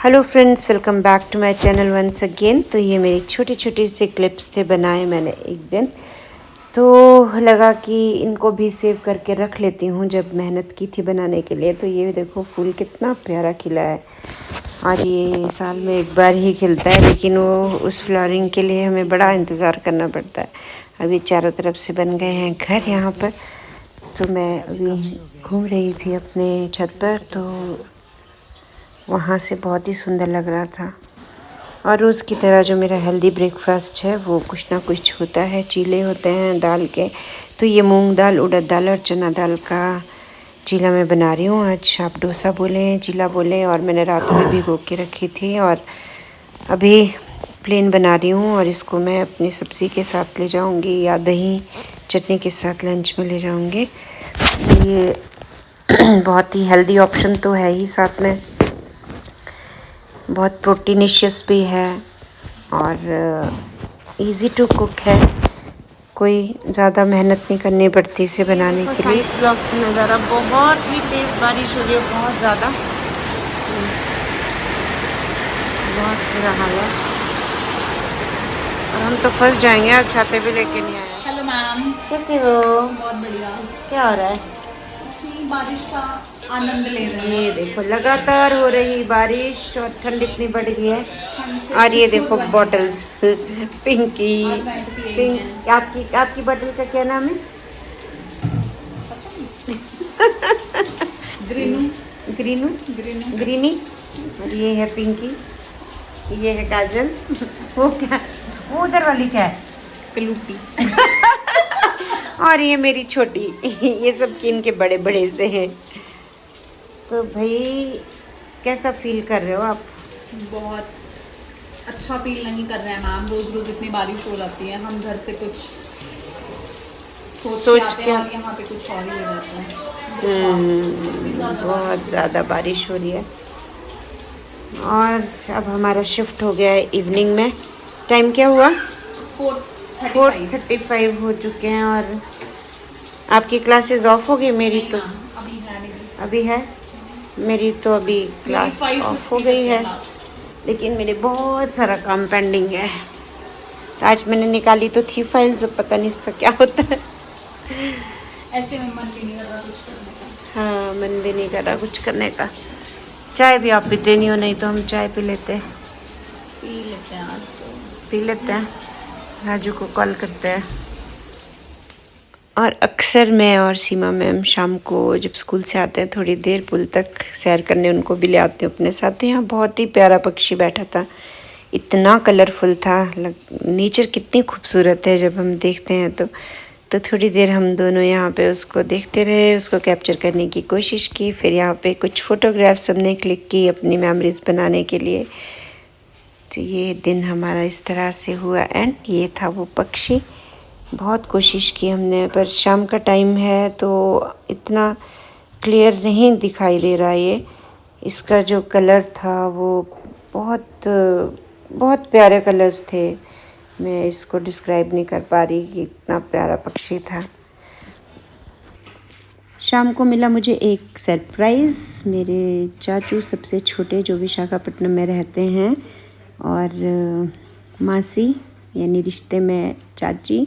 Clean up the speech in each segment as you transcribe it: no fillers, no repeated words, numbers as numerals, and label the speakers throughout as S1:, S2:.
S1: Hello friends, welcome back to my channel once again. तो ये मेरी छोटी छोटी से क्लिप्स थे बनाए मैंने एक दिन, तो लगा कि इनको भी सेव करके रख लेती हूँ जब मेहनत की थी बनाने के लिए। तो ये देखो फूल कितना प्यारा खिला है और ये साल में एक बार ही खिलता है, लेकिन वो उस फ्लावरिंग के लिए हमें बड़ा इंतज़ार करना पड़ता है। अभी चारों तरफ से बन गए हैं घर यहाँ पर। तो मैं अभी घूम रही थी अपने छत पर, तो वहाँ से बहुत ही सुंदर लग रहा था। और रोज़ की तरह जो मेरा हेल्दी ब्रेकफास्ट है वो कुछ ना कुछ होता है। चीले होते हैं दाल के, तो ये मूंग दाल, उड़द दाल और चना दाल का चीला मैं बना रही हूँ। आज आप डोसा बोलें, चीला बोलें, और मैंने रात में भिगो के रखी थी और अभी प्लेन बना रही हूँ। और इसको मैं अपनी सब्ज़ी के साथ ले जाऊँगी या दही चटनी के साथ लंच में ले जाऊँगी। ये बहुत ही हेल्दी ऑप्शन तो है ही, साथ में बहुत प्रोटीनिशियस भी है और इजी टू कुक है। कोई ज़्यादा मेहनत नहीं करनी पड़ती इसे बनाने के लिए। ब्लॉक से नज़ारा, बहुत ही तेज़ बारिश हो रही है, बहुत ज़्यादा, बहुत बुरा हाल है और हम तो फंस जाएंगे। आज छाते भी लेके नहीं आए।
S2: हेलो मैम,
S1: कैसे हो?
S2: बहुत बढ़िया।
S1: क्या हो रहा है?
S2: बारिश का आनंद ले रहे हैं।
S1: ये देखो लगातार हो रही बारिश और ठंड इतनी बढ़ गई है।
S2: ठंड से
S1: और ये
S2: छूट
S1: देखो
S2: रहे हैं।
S1: बॉटल्स पिंकी,
S2: आज नाइट की यही
S1: पिंक,
S2: है।
S1: आपकी बॉटल का क्या नाम है?
S2: ग्रीनू
S1: ग्रीनू,
S2: ग्रीनू
S1: ग्रीनी। और ये है पिंकी, ये है काजल। वो क्या, वो उधर वाली क्या है?
S2: कलूपी।
S1: और ये मेरी छोटी। ये सब की इनके बड़े बड़े से हैं। तो भाई कैसा फील कर रहे हो आप?
S2: बहुत अच्छा फील नहीं कर रहे हैं मैम। रोज रोज इतनी बारिश हो जाती है, हम घर से कुछ सोच के आते हैं और यहाँ पे कुछ और ही हो जाता है।
S1: बहुत ज़्यादा बारिश हो रही है और अब हमारा शिफ्ट हो गया है इवनिंग में। टाइम क्या हुआ? 4:35 हो चुके हैं। और आपकी क्लासेस ऑफ हो गई? मेरी तो
S2: अभी है नहीं।
S1: अभी है, मेरी तो अभी क्लास ऑफ हो गई है, लेकिन मेरे बहुत सारा काम पेंडिंग है। आज मैंने निकाली तो थी फाइल्स, अब पता नहीं इसका क्या होता है।
S2: ऐसे में मन भी नहीं कर रहा कुछ करने का।
S1: हाँ, मन भी नहीं कर रहा कुछ करने का। चाय भी आप पीते नहीं हो? नहीं तो हम चाय पी लेते
S2: हैं आज तो।
S1: पी लेते हैं। राजू को कॉल करते हैं। और अक्सर मैं और सीमा मैम शाम को जब स्कूल से आते हैं थोड़ी देर पुल तक सैर करने उनको भी ले आते हैं अपने साथ। तो यहाँ बहुत ही प्यारा पक्षी बैठा था, इतना कलरफुल था। नेचर कितनी खूबसूरत है जब हम देखते हैं तो थोड़ी देर हम दोनों यहाँ पे उसको देखते रहे, उसको कैप्चर करने की कोशिश की। फिर यहाँ पे कुछ फ़ोटोग्राफ्स हमने क्लिक की अपनी मेमोरीज़ बनाने के लिए। तो ये दिन हमारा इस तरह से हुआ एंड ये था वो पक्षी। बहुत कोशिश की हमने, पर शाम का टाइम है तो इतना क्लियर नहीं दिखाई दे रहा। ये इसका जो कलर था वो बहुत बहुत प्यारे कलर्स थे। मैं इसको डिस्क्राइब नहीं कर पा रही कि इतना प्यारा पक्षी था। शाम को मिला मुझे एक सरप्राइज़। मेरे चाचू सबसे छोटे जो विशाखापट्टनम में रहते हैं, और मासी यानी रिश्ते में चाची,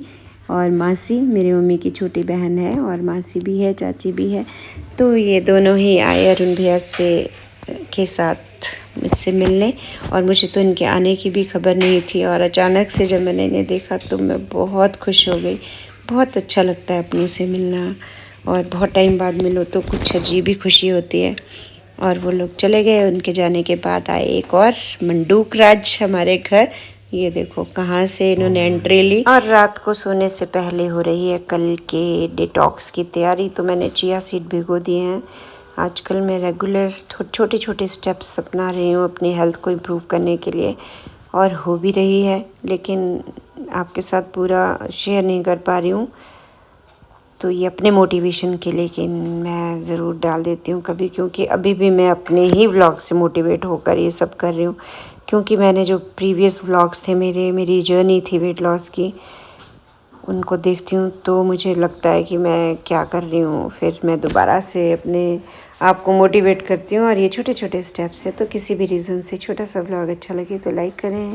S1: और मासी मेरी मम्मी की छोटी बहन है, और मासी भी है चाची भी है। तो ये दोनों ही आए अरुण भैया से के साथ मुझसे मिलने, और मुझे तो इनके आने की भी खबर नहीं थी। और अचानक से जब मैंने इन्हें देखा तो मैं बहुत खुश हो गई। बहुत अच्छा लगता है अपनों से मिलना, और बहुत टाइम बाद मिलो तो कुछ अजीब ही खुशी होती है। और वो लोग चले गए, उनके जाने के बाद आए एक और मंडूक राज हमारे घर। ये देखो कहाँ से इन्होंने एंट्री ली। और रात को सोने से पहले हो रही है कल के डिटॉक्स की तैयारी। तो मैंने चिया सीड भिगो दिए हैं। आजकल मैं रेगुलर छोटे छोटे स्टेप्स अपना रही हूँ अपनी हेल्थ को इम्प्रूव करने के लिए, और हो भी रही है, लेकिन आपके साथ पूरा शेयर नहीं कर पा रही हूँ। तो ये अपने मोटिवेशन के लिए कि मैं ज़रूर डाल देती हूँ कभी, क्योंकि अभी भी मैं अपने ही व्लॉग से मोटिवेट होकर ये सब कर रही हूँ। क्योंकि मैंने जो प्रीवियस व्लॉग्स थे मेरी जर्नी थी वेट लॉस की, उनको देखती हूँ तो मुझे लगता है कि मैं क्या कर रही हूँ, फिर मैं दोबारा से अपने आप को मोटिवेट करती हूँ। और ये छोटे छोटे स्टेप्स है, तो किसी भी रीज़न से छोटा सा व्लॉग अच्छा लगे तो लाइक करें।